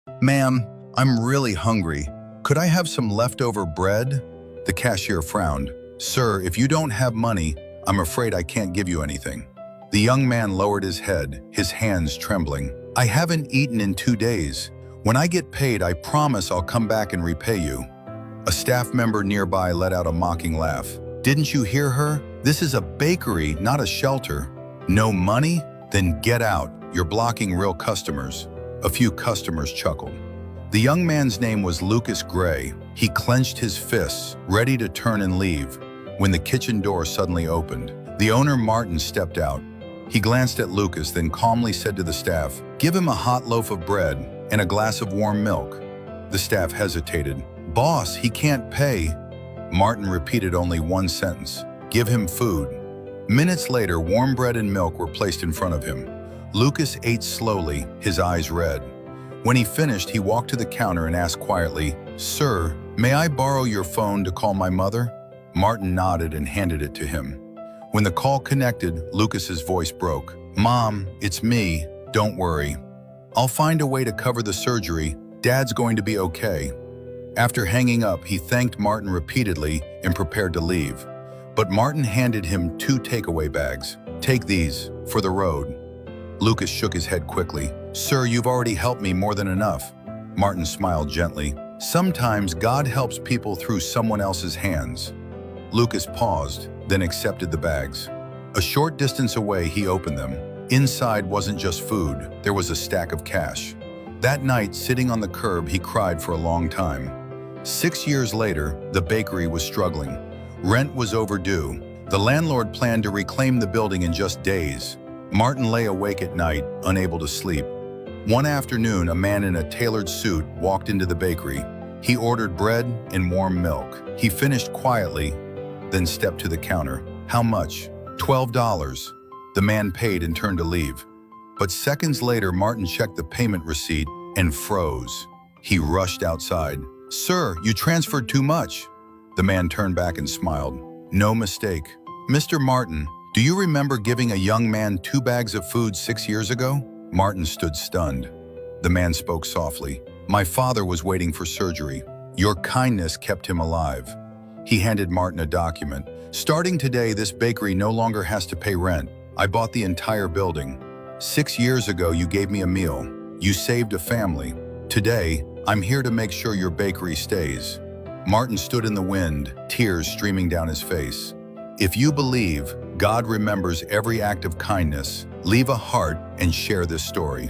Ma'am, I'm really hungry. Could I have some leftover bread? The cashier frowned. Sir, if you don't have money, I'm afraid I can't give you anything. The young man lowered his head, his hands trembling. I haven't eaten in 2 days. When I get paid, I promise I'll come back and repay you. A staff member nearby let out a mocking laugh. Didn't you hear her? This is a bakery, not a shelter. No money? Then get out. You're blocking real customers. A few customers chuckled. The young man's name was Lucas Gray. He clenched his fists, ready to turn and leave, when the kitchen door suddenly opened. The owner, Martin, stepped out. He glanced at Lucas, then calmly said to the staff, "Give him a hot loaf of bread and a glass of warm milk." The staff hesitated. "Boss, he can't pay." Martin repeated only one sentence, "Give him food." Minutes later, warm bread and milk were placed in front of him. Lucas ate slowly, his eyes red. When he finished, he walked to the counter and asked quietly, "Sir, may I borrow your phone to call my mother?" Martin nodded and handed it to him. When the call connected, Lucas's voice broke. "Mom, it's me. Don't worry. I'll find a way to cover the surgery. Dad's going to be okay." After hanging up, he thanked Martin repeatedly and prepared to leave. But Martin handed him 2 takeaway bags. "Take these, for the road." Lucas shook his head quickly. "Sir, you've already helped me more than enough." Martin smiled gently. "Sometimes God helps people through someone else's hands." Lucas paused, then accepted the bags. A short distance away, he opened them. Inside wasn't just food, there was a stack of cash. That night, sitting on the curb, he cried for a long time. 6 years later, the bakery was struggling. Rent was overdue. The landlord planned to reclaim the building in just days. Martin lay awake at night, unable to sleep. One afternoon, a man in a tailored suit walked into the bakery. He ordered bread and warm milk. He finished quietly, then stepped to the counter. "How much?" $12. The man paid and turned to leave. But seconds later, Martin checked the payment receipt and froze. He rushed outside. "Sir, you transferred too much." The man turned back and smiled. "No mistake. Mr. Martin, do you remember giving a young man 2 bags of food 6 years ago?" Martin stood stunned. The man spoke softly. "My father was waiting for surgery. Your kindness kept him alive." He handed Martin a document. "Starting today, this bakery no longer has to pay rent. I bought the entire building. 6 years ago, you gave me a meal. You saved a family. Today, I'm here to make sure your bakery stays." Martin stood in the wind, tears streaming down his face. If you believe God remembers every act of kindness, leave a heart and share this story.